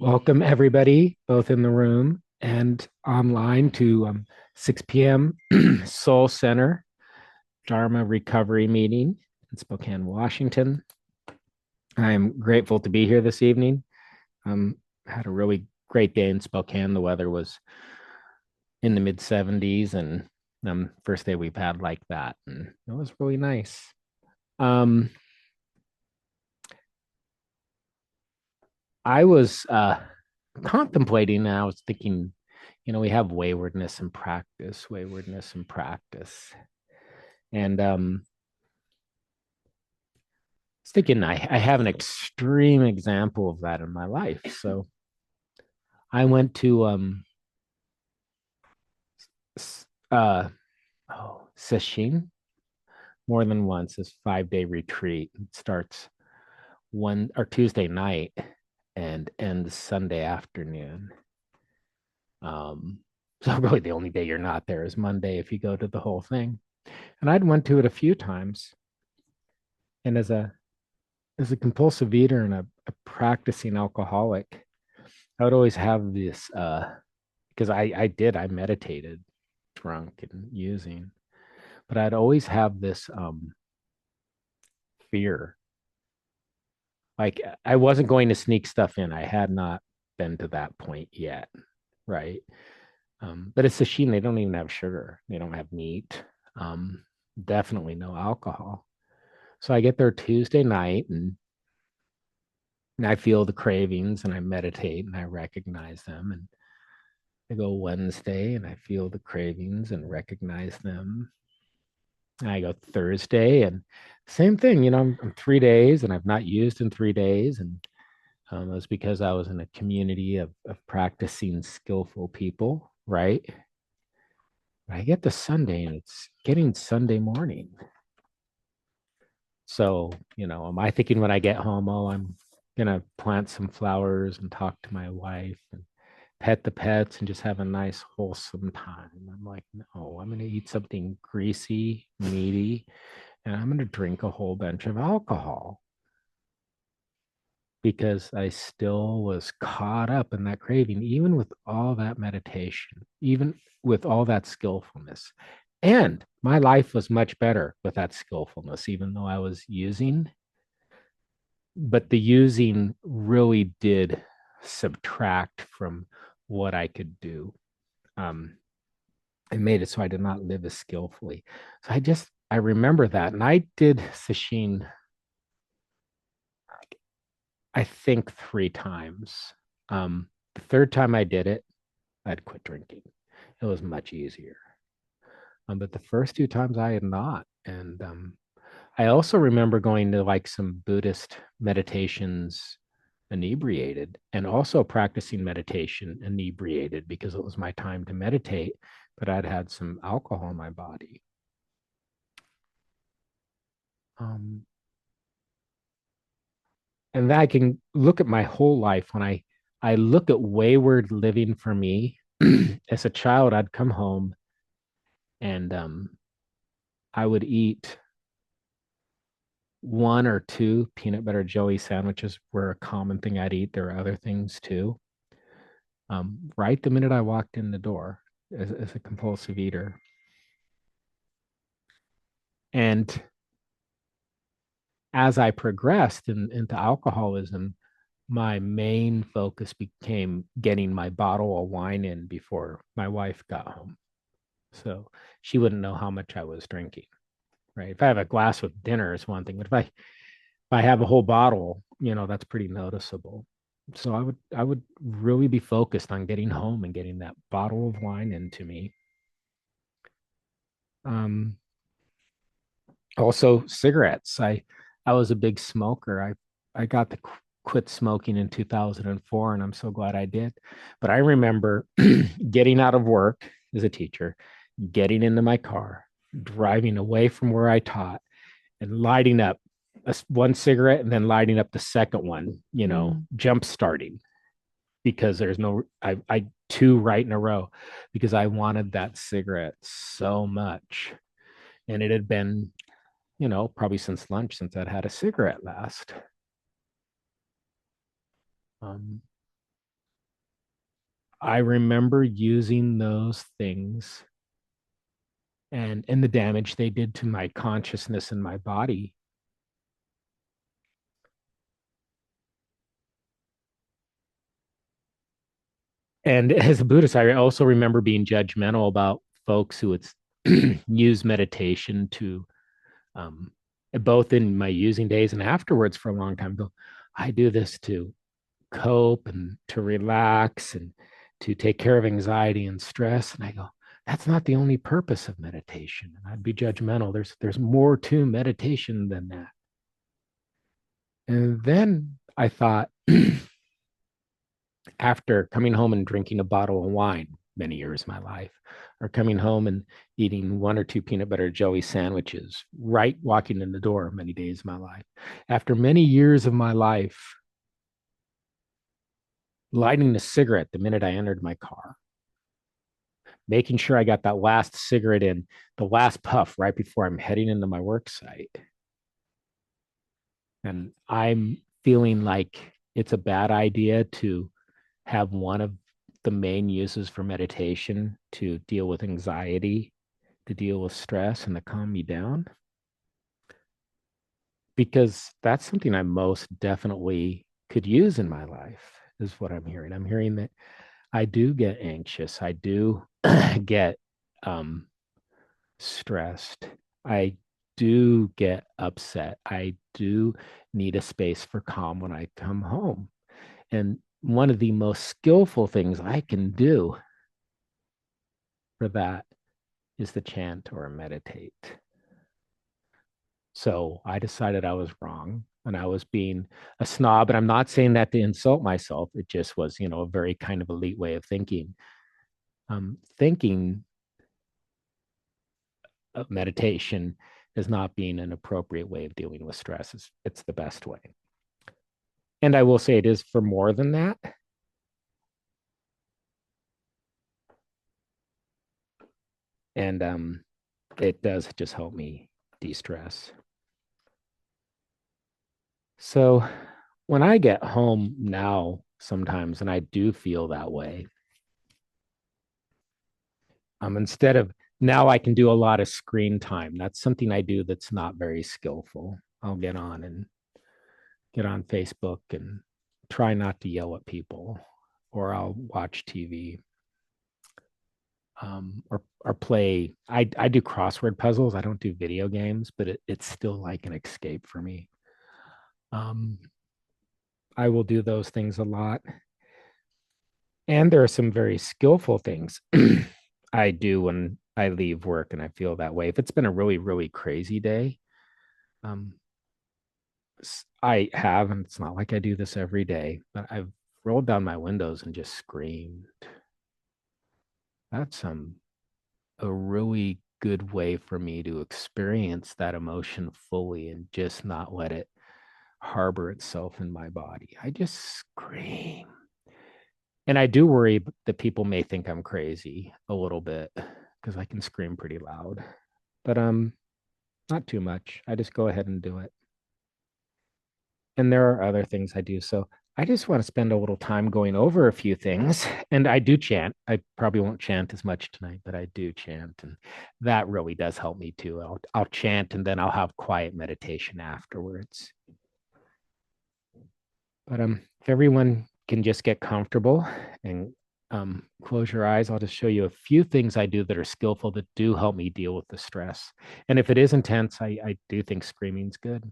Welcome, everybody, both in the room and online to 6 p.m. Soul Center Dharma Recovery Meeting in Spokane, Washington. I'm grateful to be here this evening. Had a really great day in Spokane. The weather was in the mid 70s, and first day we've had like that, and it was really nice. Um, I was contemplating, and I was thinking, we have waywardness and practice. And I was thinking I have an extreme example of that in my life. So I went to uh Sesshin more than once, this 5 day retreat. It starts one or Tuesday night and ends Sunday afternoon. So really the only day you're not there is Monday if you go to the whole thing. And I'd went to it a few times. And as a compulsive eater and a practicing alcoholic, I would always have this because I meditated drunk and using, but I'd always have this fear. Like I wasn't going to sneak stuff in. I had not been to that point yet, right? But it's sashimi. They don't even have sugar. They don't have meat. Um, Definitely no alcohol. So I get there Tuesday night and I feel the cravings and I meditate and I recognize them. And I go Wednesday and I feel the cravings and recognize them. And I go Thursday and same thing, I'm 3 days and I've not used in 3 days. And it was because I was in a community of practicing skillful people, right? But I get to Sunday and it's getting Sunday morning. So, am I thinking when I get home, oh, I'm going to plant some flowers and talk to my wife and pet the pets and just have a nice, wholesome time? I'm like, no, I'm going to eat something greasy, meaty, and I'm going to drink a whole bunch of alcohol because I still was caught up in that craving, even with all that meditation, even with all that skillfulness. And my life was much better with that skillfulness, even though I was using, but the using really did subtract from what I could do. Um, it made it so I did not live as skillfully. So I remember that. And I did sashimi, I think 3 times. The third time I did it, I'd quit drinking. It was much easier. But the first 2 times I had not. And I also remember going to like some Buddhist meditations inebriated and also practicing meditation inebriated because it was my time to meditate, but I'd had some alcohol in my body. Um, and I can look at my whole life when I look at wayward living for me. As a child, I'd come home and I would eat one or two peanut butter jelly sandwiches were a common thing I'd eat. There are other things too. Right the minute I walked in the door as a compulsive eater. And as I progressed into alcoholism, my main focus became getting my bottle of wine in before my wife got home. So she wouldn't know how much I was drinking, right? If I have a glass with dinner, it's one thing, but if I have a whole bottle, that's pretty noticeable. So I would really be focused on getting home and getting that bottle of wine into me. Um, Also cigarettes. I was a big smoker. I got to quit smoking in 2004 and I'm so glad I did. But I remember getting out of work as a teacher, getting into my car, driving away from where I taught and lighting up one cigarette and then lighting up the second one, jump starting because there's no I two right in a row because I wanted that cigarette so much. And it had been, probably since lunch since I'd had a cigarette last. Um, I remember using those things and the damage they did to my consciousness and my body. And as a Buddhist, I also remember being judgmental about folks who would use meditation to, um, both in my using days and afterwards for a long time, go, I do this to cope and to relax and to take care of anxiety and stress. And I go, that's not the only purpose of meditation. And I'd be judgmental. There's more to meditation than that. And then I thought, after coming home and drinking a bottle of wine many years of my life, or coming home and eating one or two peanut butter jelly sandwiches, right walking in the door many days of my life, after many years of my life, lighting a cigarette the minute I entered my car, making sure I got that last cigarette in, the last puff right before I'm heading into my work site. And I'm feeling like it's a bad idea to have one of the main uses for meditation to deal with anxiety, to deal with stress, and to calm me down. Because that's something I most definitely could use in my life, is what I'm hearing. I'm hearing that I do get anxious. I do get um, stressed. I do get upset. I do need a space for calm when I come home. And one of the most skillful things I can do for that is to chant or meditate. So I decided I was wrong and I was being a snob. And I'm not saying that to insult myself. It just was, a very kind of elite way of thinking. Thinking of meditation as not being an appropriate way of dealing with stress. It's the best way. And I will say it is for more than that. And it does just help me de-stress. So when I get home now, sometimes, and I do feel that way, instead of now I can do a lot of screen time. That's something I do that's not very skillful. I'll get on Facebook and try not to yell at people, or I'll watch TV, or play. I do crossword puzzles. I don't do video games, but it's still like an escape for me. Um, I will do those things a lot. And there are some very skillful things I do when I leave work and I feel that way. If it's been a really, really crazy day, um, I have, and it's not like I do this every day, but I've rolled down my windows and just screamed. That's a really good way for me to experience that emotion fully and just not let it harbor itself in my body. I just scream. And I do worry that people may think I'm crazy a little bit because I can scream pretty loud. But not too much. I just go ahead and do it. And there are other things I do. So I just want to spend a little time going over a few things. And I do chant. I probably won't chant as much tonight, but I do chant. And that really does help me too. I'll chant and then I'll have quiet meditation afterwards. But if everyone can just get comfortable and close your eyes, I'll just show you a few things I do that are skillful that do help me deal with the stress. And if it is intense, I do think screaming's good.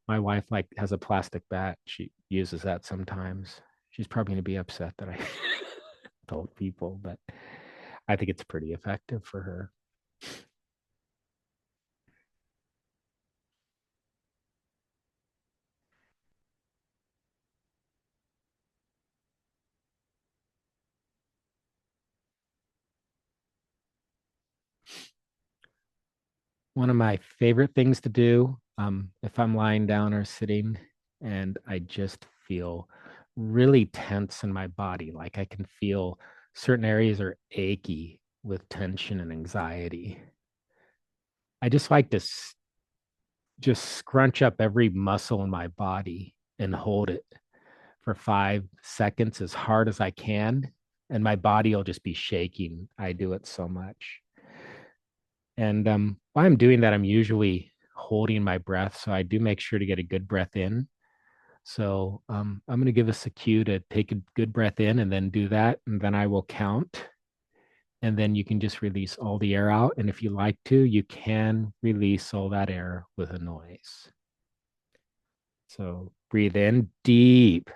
My wife like has a plastic bat. She uses that sometimes. She's probably going to be upset that I told people, but I think it's pretty effective for her. One of my favorite things to do, if I'm lying down or sitting and I just feel really tense in my body, like I can feel certain areas are achy with tension and anxiety. I just like to just scrunch up every muscle in my body and hold it for 5 seconds as hard as I can. and my body will just be shaking. I do it so much. And while I'm doing that, I'm usually holding my breath. So I do make sure to get a good breath in. So I'm going to give us a cue to take a good breath in and then do that. And then I will count. And then you can just release all the air out. And if you like to, you can release all that air with a noise. So breathe in deep.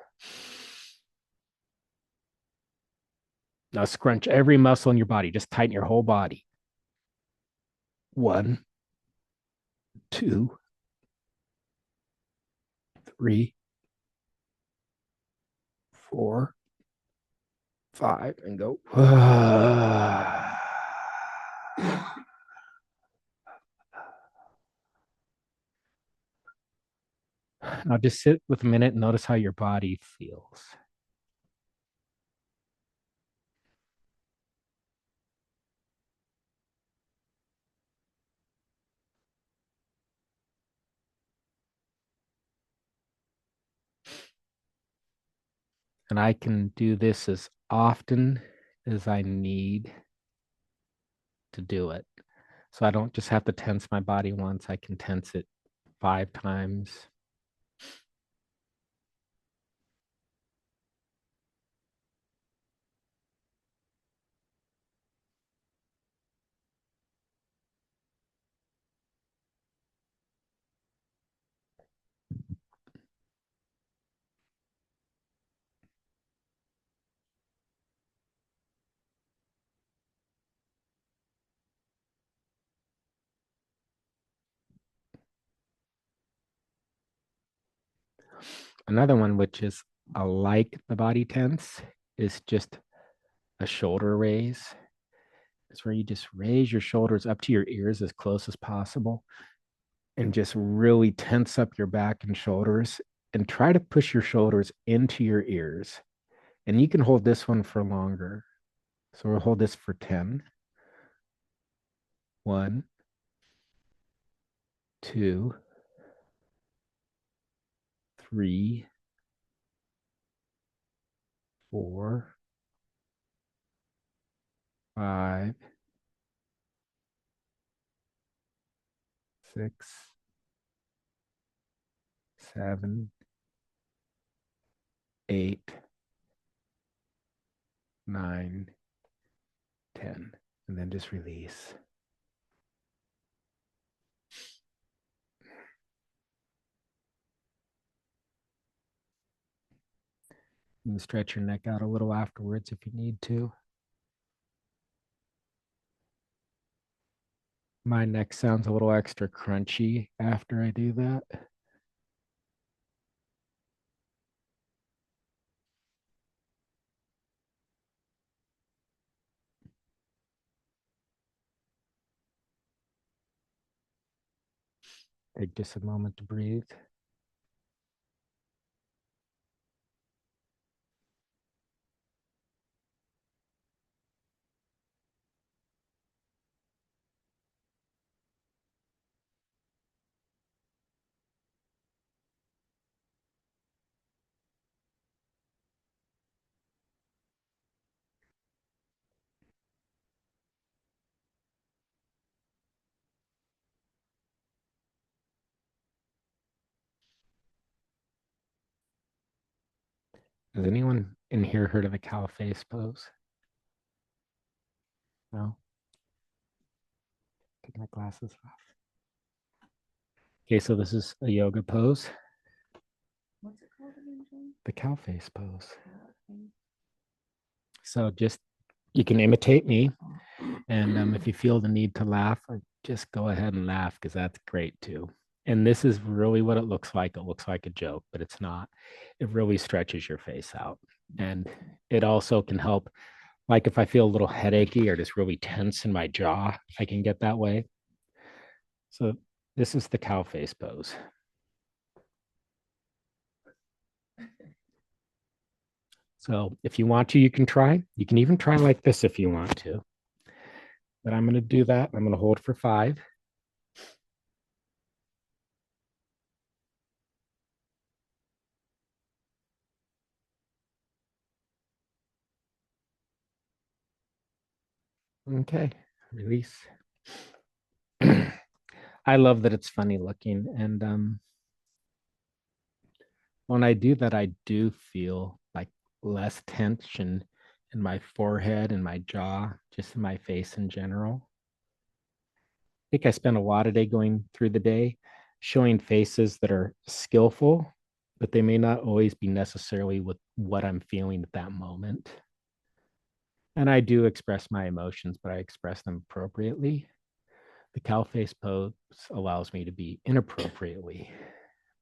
Now scrunch every muscle in your body. Just tighten your whole body. 1, 2, 3, 4, 5, and go. Now just sit with a minute and notice how your body feels. And I can do this as often as I need to do it. So I don't just have to tense my body once, I can tense it 5 times. Another one, which is I like the body tense, is just a shoulder raise. It's where you just raise your shoulders up to your ears as close as possible and just really tense up your back and shoulders and try to push your shoulders into your ears. And you can hold this one for longer. So we'll hold this for 10. 1, 2, 3, 4, 5, 6, 7, 8, 9, 10. And then just release. You can stretch your neck out a little afterwards if you need to. My neck sounds a little extra crunchy after I do that. Take just a moment to breathe. Has anyone in here heard of the cow face pose? No? Take my glasses off. Okay, so this is a yoga pose. What's it called again, John? The cow face pose. So just you can imitate me, and if you feel the need to laugh, just go ahead and laugh because that's great too. And this is really what it looks like. It looks like a joke, but it's not. It really stretches your face out, and it also can help. Like if I feel a little headachy or just really tense in my jaw, I can get that way. So this is the cow face pose. So if you want to, you can try. You can even try like this if you want to. But I'm going to do that. I'm going to hold for 5. Okay, release. I love that it's funny looking. And when I do that, I do feel like less tension in my forehead and my jaw, just in my face in general. I think I spent a lot of day going through the day showing faces that are skillful, but they may not always be necessarily with what I'm feeling at that moment. And I do express my emotions, but I express them appropriately. The cow face pose allows me to be inappropriately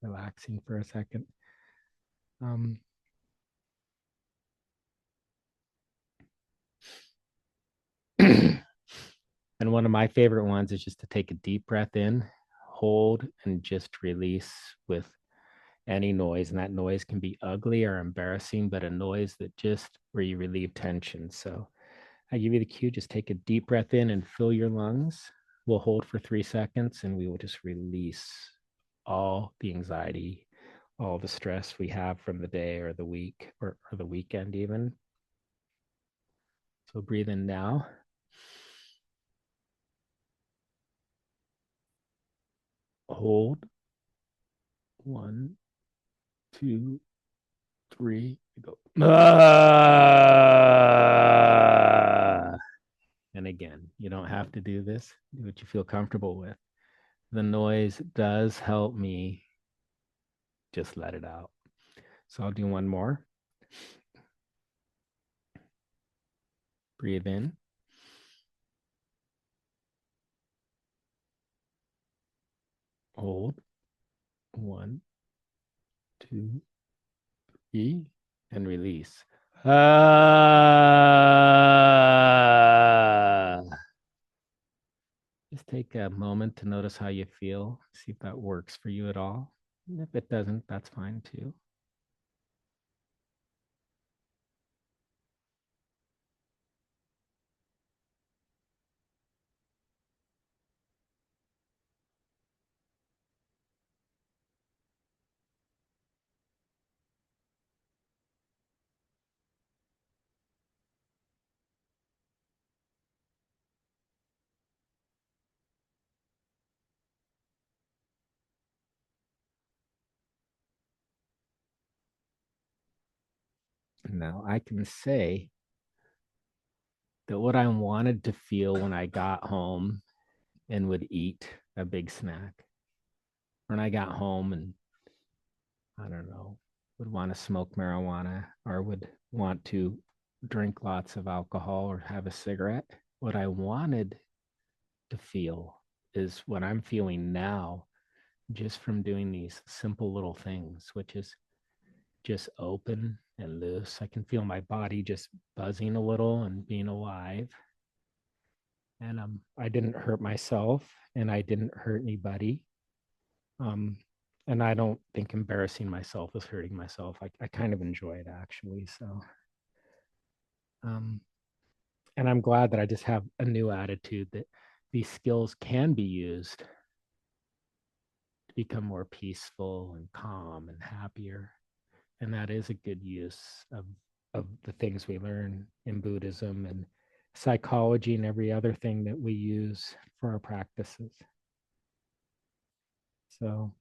relaxing for a second. Um, and one of my favorite ones is just to take a deep breath in, hold, and just release with any noise. And that noise can be ugly or embarrassing, but a noise that just where you relieve tension. So I give you the cue, just take a deep breath in and fill your lungs. We'll hold for 3 seconds and we will just release all the anxiety, all the stress we have from the day or the week or the weekend, even. So breathe in now. Hold. 1, 2, 3. Go. And again, you don't have to do this. Do what you feel comfortable with. The noise does help me just let it out. So I'll do one more. Breathe in. Hold. 1, 2, 3, and release. Just take a moment to notice how you feel. See if that works for you at all. And if it doesn't, that's fine too. Now I can say that what I wanted to feel when I got home and would eat a big snack, when I got home and I don't know, would want to smoke marijuana or would want to drink lots of alcohol or have a cigarette. What I wanted to feel is what I'm feeling now, just from doing these simple little things, which is just open and loose. I can feel my body just buzzing a little and being alive. And I didn't hurt myself and I didn't hurt anybody. Um, and I don't think embarrassing myself is hurting myself. I kind of enjoy it actually. So, um, and I'm glad that I just have a new attitude that these skills can be used to become more peaceful and calm and happier. And that is a good use of the things we learn in Buddhism and psychology and every other thing that we use for our practices. So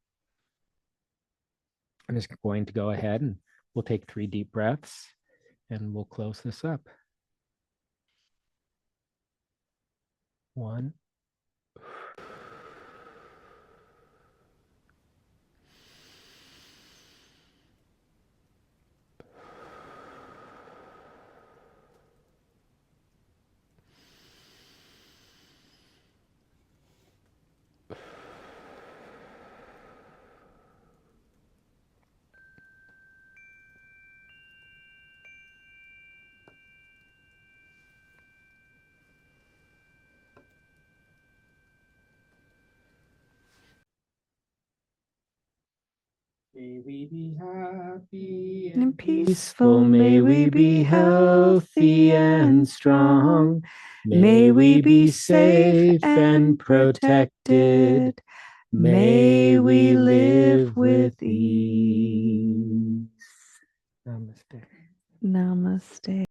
I'm just going to go ahead and we'll take 3 deep breaths and we'll close this up. 1. May we be happy and peaceful. May we be healthy and strong. May we be safe and protected. May we live with ease. Namaste. Namaste.